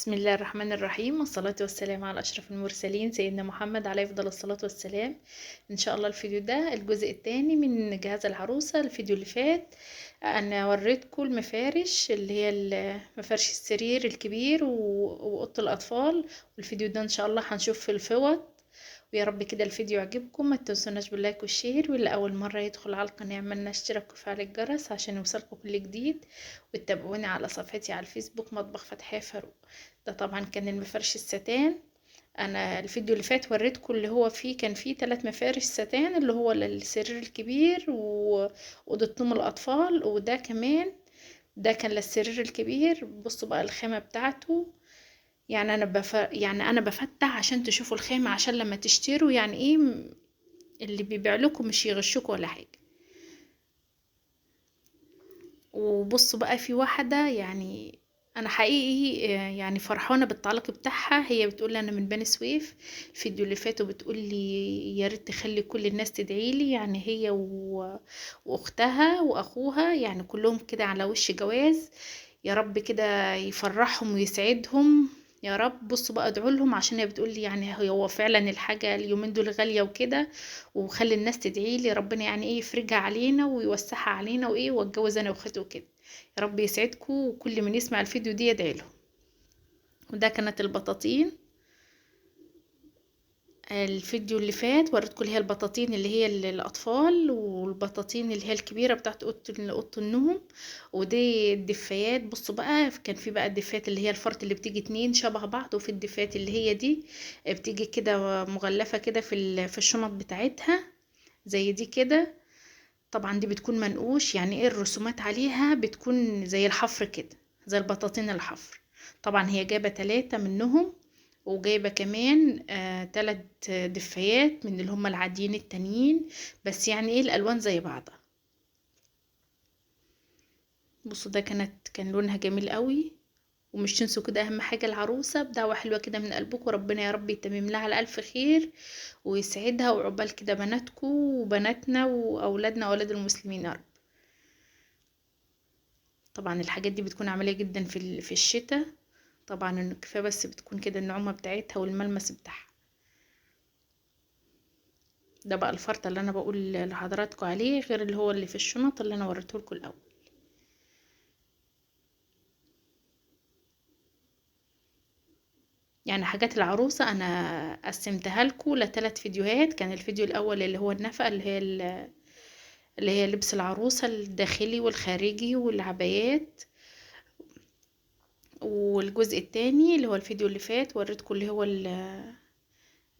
بسم الله الرحمن الرحيم، والصلاة والسلام على أشرف المرسلين سيدنا محمد عليه أفضل الصلاة والسلام. إن شاء الله الفيديو ده الجزء الثاني من جهاز العروسة. الفيديو اللي فات أنا وريتكم المفارش اللي هي مفارش السرير الكبير وأوضة الأطفال، والفيديو ده إن شاء الله هنشوف في الفوط. ويا رب كده الفيديو يعجبكم، ما تنسوناش باللايك والشير، واللي اول مره يدخل على القناه يعملنا اشتراك وفعل الجرس عشان يوصلكم كل جديد، وتتابعوني على صفحتي على الفيسبوك مطبخ فتحية فاروق. ده طبعا كان المفرش الستان. انا الفيديو اللي فات وريتكم اللي هو فيه كان فيه 3 مفارش ستان، اللي هو السرير الكبير واوضه نوم الاطفال، وده كمان ده كان للسرير الكبير. بصوا بقى الخامه بتاعته، يعني انا بفتح عشان تشوفوا الخامة، عشان لما تشتروا يعني ايه اللي بيبيع لكم مش يغشكوا ولا حاجة. وبصوا بقى في واحدة، يعني انا حقيقي يعني فرحانة بالتعليق بتاعها. هي بتقول لي انا من بني سويف، الفيديو اللي فات بتقول لي يا ريت تخلي كل الناس تدعي لي، يعني هي واختها واخوها يعني كلهم كده على وش جواز. يا رب كده يفرحهم ويسعدهم يا رب. بصوا بقى ادعوا لهم، عشان هي بتقول لي يعني هو فعلا الحاجه اليومين دول غاليه وكده، وخلي الناس تدعي لي ربنا يعني ايه يفرجها علينا ويوسعها علينا وايه واتجوز انا واختي وكده. يا رب يسعدكم، وكل من يسمع الفيديو دي يدعي لهم. وده كانت البطاطين. الفيديو اللي فات وريتكم اللي هي البطاطين اللي هي للأطفال، والبطاطين اللي هي الكبيرة بتاعت أوضة النوم. ودي الدفايات. بصوا بقى كان في بقى الدفايات اللي هي الفرد اللي بتيجي 2 شبه بعض، وفي الدفايات اللي هي دي بتيجي كده مغلفة كده في الشنط بتاعتها زي دي كده. طبعا دي بتكون منقوش، يعني ايه الرسومات عليها بتكون زي الحفر كده، زي البطاطين الحفر. طبعا هي جايبة 3 منهم، وجايبة كمان 3 دفايات من اللي هم العاديين التانيين، بس يعني ايه الألوان زي بعضها. بصوا ده كان لونها جميل قوي. ومش تنسوا كده اهم حاجة العروسة بدعوة حلوة كده من قلبكم، ربنا يا رب يتمم لها على الف خير ويسعدها، وعقبال كده بناتكم وبناتنا واولادنا واولاد المسلمين يا رب. طبعا الحاجات دي بتكون عملية جدا في الشتاء. طبعا كفاية بس بتكون كده النعومة بتاعتها والملمس بتاعها. ده بقى الفرطة اللي انا بقول لحضراتكم عليه، غير اللي هو اللي في الشنط اللي انا وريته لكم الاول. يعني حاجات العروسة انا قسمتها لكم ل3 فيديوهات. كان الفيديو الاول اللي هو النفقة، اللي هي لبس العروسة الداخلي والخارجي والعبايات. والجزء التاني اللي هو الفيديو اللي فات وريتكم اللي هو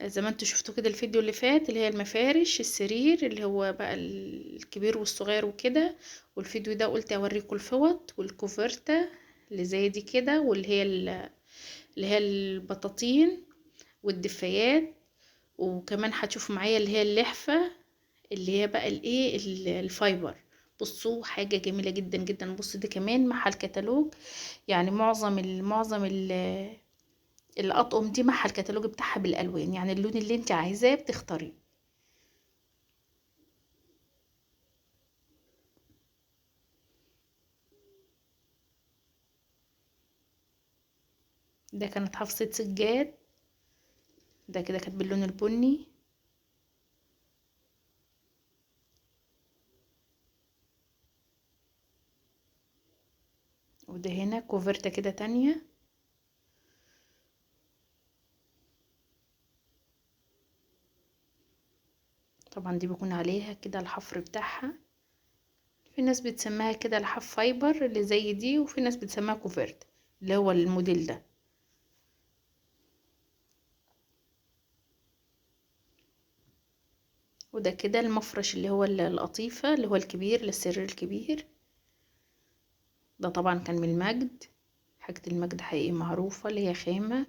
زي ما انتوا شفتوا كده الفيديو اللي فات اللي هي المفارش السرير اللي هو بقى الكبير والصغير وكده. والفيديو ده قلت اوريكم الفوط والكوفرتة اللي زي دي كده، اللي هي البطاطين والدفايات. وكمان هتشوفوا معايا اللي هي اللحفة اللي هي بقى الايه الفايبر. بصوا حاجة جميلة جدا جدا. بصوا ده كمان محل كتالوج، يعني معظم الأطقم دي محل الكتالوج بتاعها بالألوان، يعني اللون اللي انت عايزاه بتختاريه. ده كانت حفصة سجاد، ده كده كانت باللون البني. وده هنا كوفرتة كده تانية. طبعا دي بيكون عليها كده الحفر بتاعها. في ناس بتسميها كده لحاف فايبر اللي زي دي، وفي ناس بتسميها كوفرت اللي هو الموديل ده. وده كده المفرش اللي هو القطيفة اللي هو الكبير للسرير الكبير. ده طبعا كان من المجد. حاجة المجد حقيقي معروفة، اللي هي خامة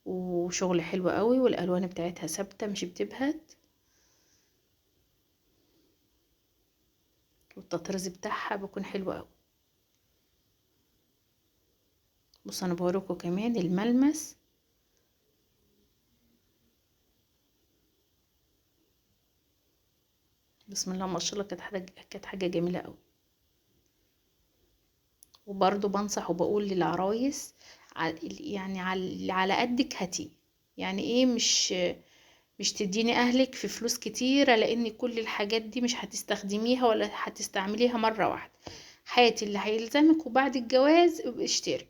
وشغل حلو قوي، والألوان بتاعتها ثابتة مش بتبهت، والتطريز بتاعها بيكون حلو قوي. بص انا بوريكم كمان الملمس. بسم الله ما شاء الله، كانت حاجه جميله قوي. وبرضو بنصح وبقول للعرايس يعني على قدك هاتي. يعني ايه، مش تديني اهلك في فلوس كتيرة، لان كل الحاجات دي مش هتستخدميها ولا هتستعمليها مرة واحدة. هاتي اللي هيلزمك، وبعد الجواز ابقي اشتري.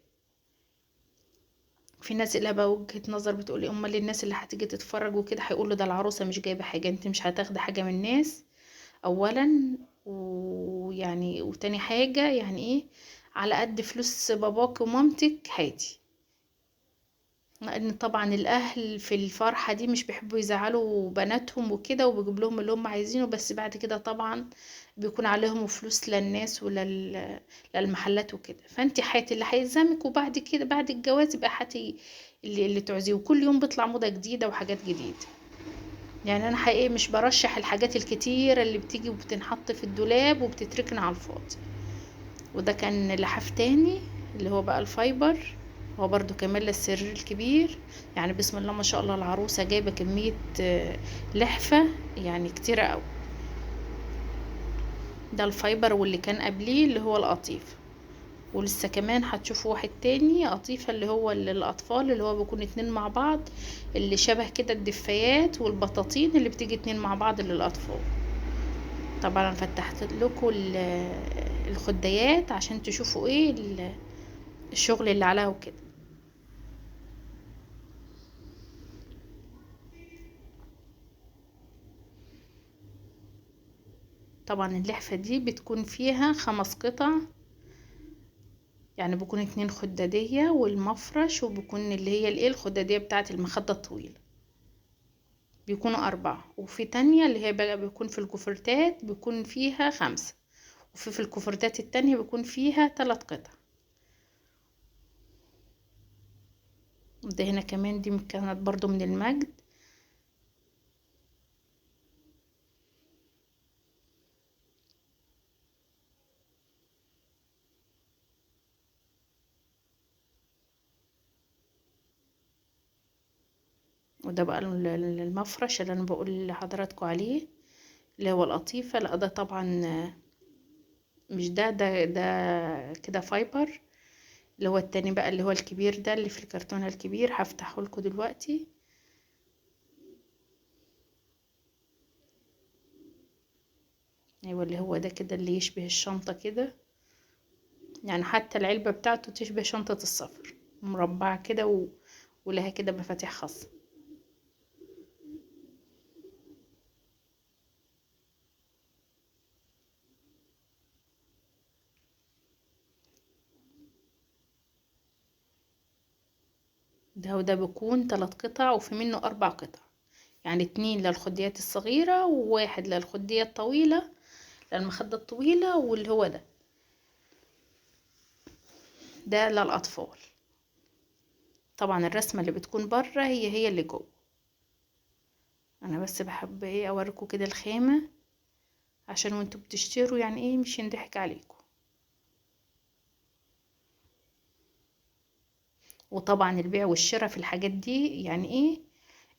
في ناس اللي بقى وجهة نظر بتقولي امال الناس اللي هتيجي تتفرج وكده هيقولوا ده العروسة مش جايبة حاجة. انت مش هتاخدي حاجة من الناس اولا، ويعني وتاني حاجة يعني ايه، على قد فلوس باباك ومامتك هاتي. لان طبعا الاهل في الفرحة دي مش بيحبوا يزعلوا بناتهم وكده، وبيجيب لهم اللي هم عايزينه، بس بعد كده طبعا بيكون عليهم فلوس للناس للمحلات وكده. فانت حياتي اللي هيلزمك، وبعد كده بعد الجواز يبقى حياتي اللي تعوزيه. وكل يوم بيطلع موضة جديدة وحاجات جديدة. يعني انا حقيقي مش برشح الحاجات الكتيرة اللي بتيجي وبتنحط في الدولاب وبتتركن على الفاضي. وده كان لحاف تاني اللي هو بقى الفايبر. هو برضو كمان للسرير الكبير. يعني بسم الله ما شاء الله العروسة جايبة كمية لحفة يعني كتيرة قوي. ده الفايبر، واللي كان قبليه اللي هو القطيف. ولسه كمان هتشوفوا واحد تاني قطيفة اللي هو للأطفال، اللي هو بيكون اتنين مع بعض، اللي شبه كده الدفايات والبطاطين اللي بتيجي اتنين مع بعض للأطفال. طبعا انا فتحت لكم الخديات عشان تشوفوا ايه الشغل اللي عليها وكده. طبعا اللحفة دي بتكون فيها 5 قطع. يعني بيكون 2 خدادية والمفرش، وبيكون اللي هي الايه الخدادية بتاعة المخدة الطويلة، بيكونوا 4. وفي تانية اللي هي بقى بيكون في الكوفرتات بيكون فيها 5. وفي الكوفرتات التانية بيكون فيها 3 قطع. ده هنا كمان دي كانت برضو من المجد. وده بقى المفرش اللي انا بقول لحضراتكم عليه، اللي هو القطيفة. لا ده طبعا مش ده كده فايبر. اللي هو التاني بقى اللي هو الكبير ده اللي في الكرتونة الكبير هفتحه لكم دلوقتي. ايوه اللي هو ده كده اللي يشبه الشنطة كده. يعني حتى العلبة بتاعته تشبه شنطة السفر، مربعة كده ولها كده مفاتيح خاصة. ده وده بيكون 3 قطع، وفي منه 4 قطع. يعني 2 للخديات الصغيرة، وواحد للخدية الطويلة، للمخدة الطويلة. واللي هو ده للأطفال. طبعا الرسمة اللي بتكون بره هي اللي جوه. انا بس بحب ايه اوريكم كده الخامة، عشان وانتوا بتشتروا يعني ايه مش ينضحك عليكم. وطبعا البيع والشراء في الحاجات دي يعني ايه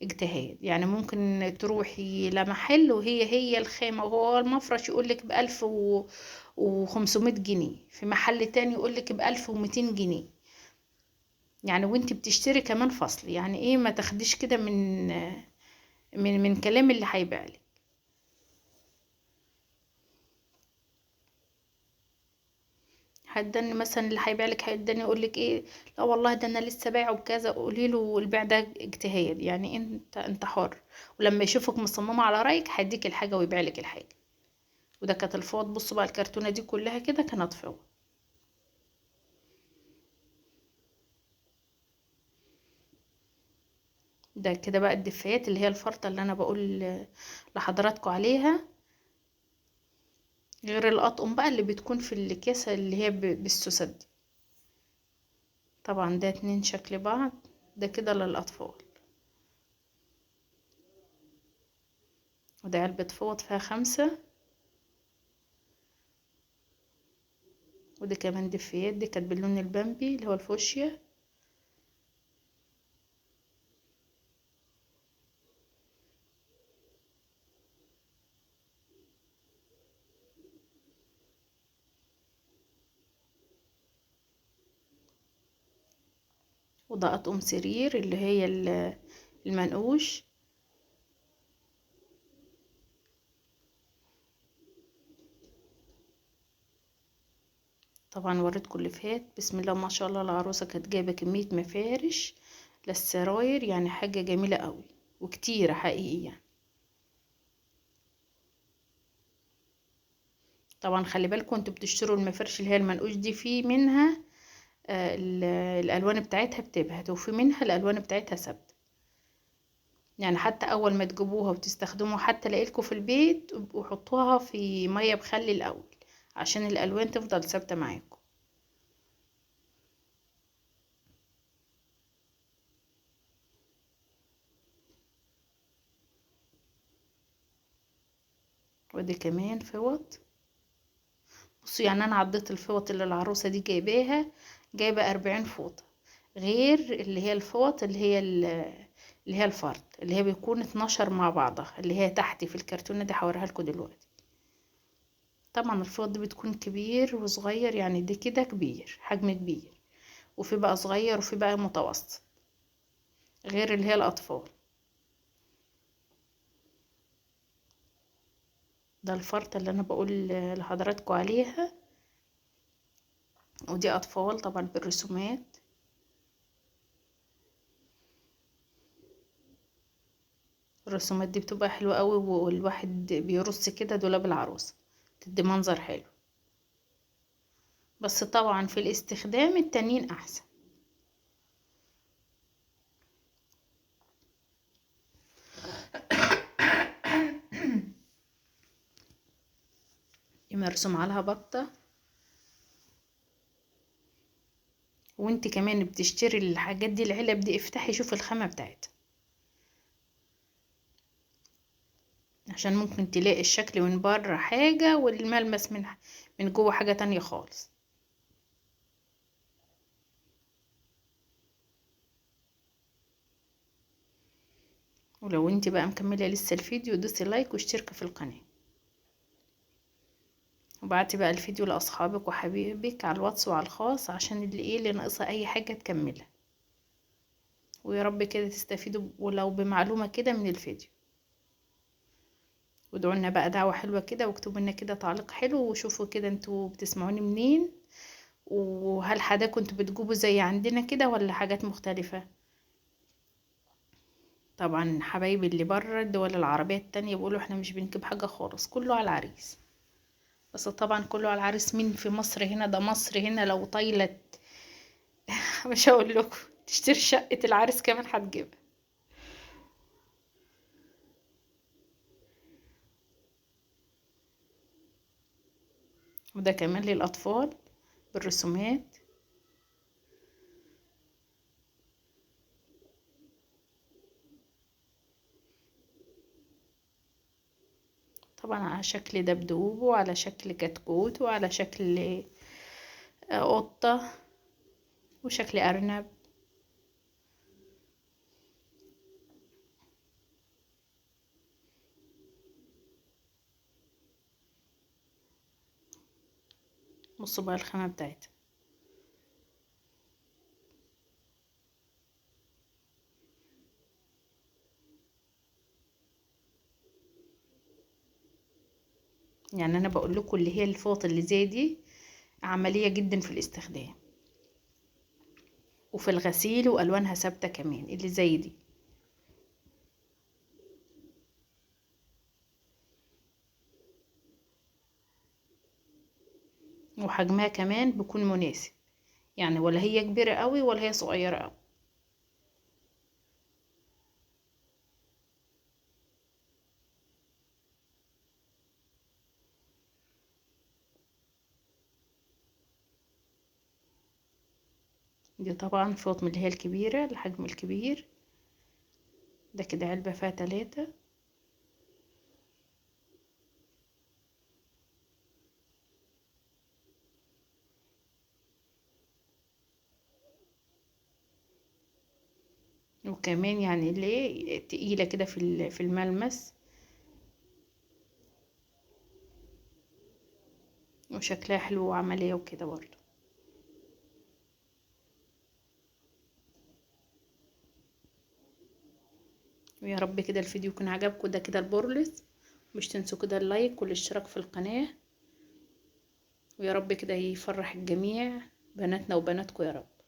اجتهاد. يعني ممكن تروحي لمحل وهي الخامة وهو المفرش يقولك ب1500 جنيه، في محل تاني يقولك ب1200 جنيه. يعني وانت بتشتري كمان فصل. يعني ايه ما تاخديش كده من كلام اللي هيبيعلك. هيداني مثلا اللي هيبيعلك هيداني يقولك ايه، لا والله ده انا لسه بايعه بكذا، قولي له البيع ده اجتهاد. يعني انت حر. ولما يشوفك مصممه على رايك هيديك الحاجه ويبيعلك الحاجه. وده كانت الفوط. بصوا بقى الكرتونه دي كلها كده كانت فوط. ده كده بقى الدفايات اللي هي الفرطه اللي انا بقول لحضراتكم عليها. غير الاطقم بقى اللي بتكون في الاكياس اللي هي بالسوسد دي. طبعا ده 2 شكل بعض. ده كده للاطفال. وده علبه فوط فيها 5. ودي كمان دفيات. دي كانت باللون البامبي اللي هو الفوشيا. وده اطقم سرير اللي هي المنقوش. طبعا وريتكم اللي فات. بسم الله ما شاء الله، العروسه كانت جايبه كميه مفارش للسراير، يعني حاجه جميله قوي وكتيره حقيقي يعني. طبعا خلي بالكم انتوا بتشتروا المفارش اللي هي المنقوش دي، في منها الالوان بتاعتها بتبهت، وفي منها الالوان بتاعتها ثابته. يعني حتى اول ما تجيبوها وتستخدموا حتى لقيلكوا في البيت، وحطوها في ميه بخل الاول عشان الالوان تفضل ثابته معاكم. ودي كمان فوط. بصوا يعني انا عديت الفوط اللي العروسه دي جايباها، جايبه 40 فوطه، غير اللي هي الفوط اللي هي الفرد، اللي هي بيكون 12 مع بعضها، اللي هي تحتي في الكرتونه دي، هوريها لكم دلوقتي. طبعا الفوط دي بتكون كبير وصغير، يعني دي كده كبير، حجم كبير، وفي بقى صغير وفي بقى متوسط، غير اللي هي الاطفال. ده الفرطة اللي انا بقول لحضراتكم عليها. ودي اطفال طبعا بالرسومات. الرسومات دي بتبقى حلوة قوي، والواحد بيرص كده دولاب العروسة، تدي منظر حلو. بس طبعا في الاستخدام التانيين احسن. مرسوم عليها بطة. وانت كمان بتشتري الحاجات دي، العلب دي، افتحي شوفي الخامة بتاعتها، عشان ممكن تلاقي الشكل من بره حاجة والملمس من جوه حاجة تانية خالص. ولو انت بقى مكملة لسه الفيديو، دوسي لايك واشتركي في القناة، وبعتي بقى الفيديو لاصحابك وحبيبك على الواتس وعلى الخاص، عشان اللي ناقصة اي حاجة تكملها. ويا رب كده تستفيدوا ولو بمعلومة كده من الفيديو. وادعوا لنا بقى دعوة حلوة كده، واكتبوا لنا كده تعليق حلو، وشوفوا كده انتوا بتسمعوني منين، وهل حداكم انتوا بتجيبوا زي عندنا كده ولا حاجات مختلفة. طبعا حبايبي اللي بره الدول العربية التانية بيقولوا احنا مش بنجيب حاجة خالص، كله على العريس. بس طبعا كله على العريس. مين في مصر هنا؟ ده مصر هنا لو طايلت مش هقول لكم تشتري شقة العريس كمان هتجيبها. وده كمان للأطفال بالرسومات. طبعا على شكل دبدوب، وعلى شكل كتكوت، وعلى شكل قطة، وشكل أرنب. بصوا بقى الخامة بتاعتها. يعني أنا بقول لكم اللي هي الفوط اللي زي دي عملية جدا في الاستخدام وفي الغسيل، وألوانها ثابتة كمان اللي زي دي. وحجمها كمان بيكون مناسب، يعني ولا هي كبيرة قوي ولا هي صغيرة قوي. دي طبعا فوط من اللي هي الكبيرة، الحجم الكبير ده. كده علبة فيها 3. وكمان يعني ليه تقيلة كده في الملمس، وشكلها حلو وعملية وكده برضو. ويا رب كده الفيديو يكون عجبكم. ده كده البورلس، مش تنسوا كده اللايك والاشتراك في القناة، ويا رب كده يفرح الجميع، بناتنا وبناتكم يا رب.